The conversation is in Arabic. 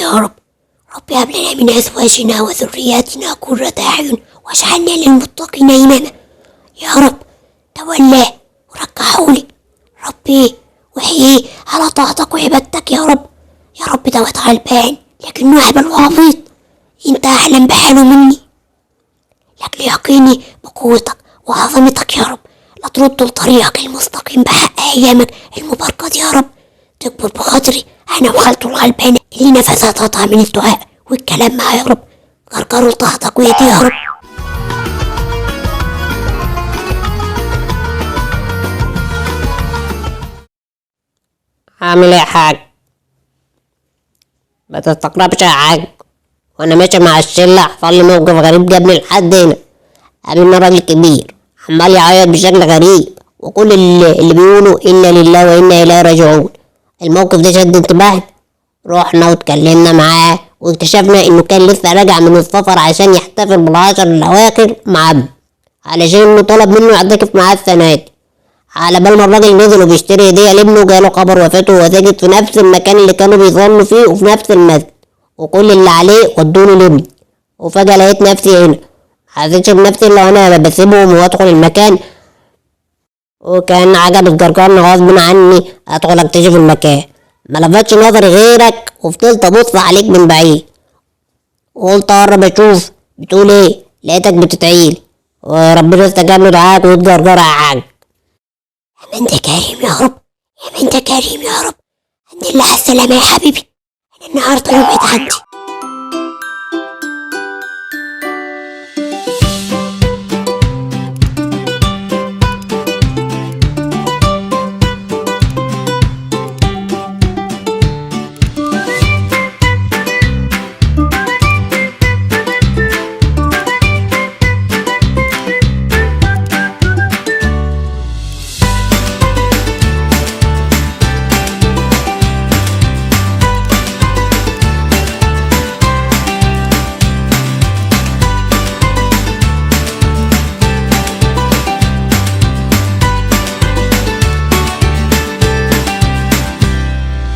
يا رب. رب هب لنا من أزواجنا وذرياتنا قرة أعين واجعلنا للمتقين إماما. يا رب تولاه ورجعه لي ربي وحييه على طاعتك وعبادتك يا رب. يا رب دوت غلبان لكنه أهبل وعبيط، انت أعلم بحاله مني. لأجل يقيني بقوتك وعظمتك يا رب لا ترد لطريقك المستقيم بحق أيامك المباركة يا رب. تكبر بخاطري أنا وخالته الغلبانة اللي نفسها تقطع من الدعاء والكلام معاه يا رب. غرغروا لطاعتك ويدي يا رب. عامل ايه يا حاج؟ ما تستغربش يا حاج، وانا ماشي مع الشله حصل لي موقف غريب جابني لحد هنا. قابلنا راجل كبير عمال يعيط بشكل غريب وكل اللي بيقولوا انا لله وانا اليه راجعون. الموقف ده شد انتباهي، رحنا واتكلمنا معاه واكتشفنا انه كان لسه راجع من السفر عشان يحتفل بالعشر الاواخر مع ابنه، علشان انه طلب منه يعتكف معاه السنه دي. على بال ما الراجل نزل وبيشتري هديه لابنه جاله خبر وفاته وهو ساجد في نفس المكان اللي كانوا بيصلوا فيه وفي نفس المسجد، وكل اللي عليه ودوله لابني. وفجأة لقيت نفسي هنا، محسيتش بنفسي الا وانا بسيبهم وادخل المكان، وكان عجب الجرجرني غصب عني ادخل اكتشف المكان. ما لفتش نظري غيرك وفضلت ابص عليك من بعيد، وقلت اقرب اشوف بتقول ايه، لقيتك بتتعيل وربنا استجاب لدعاك واتجرجر يا حاج. يا من انت كريم يا رب، يا من انت كريم يا رب. الحمد لله على السلامة يا حبيبي. أنا النهاردة يوم عيد عندي.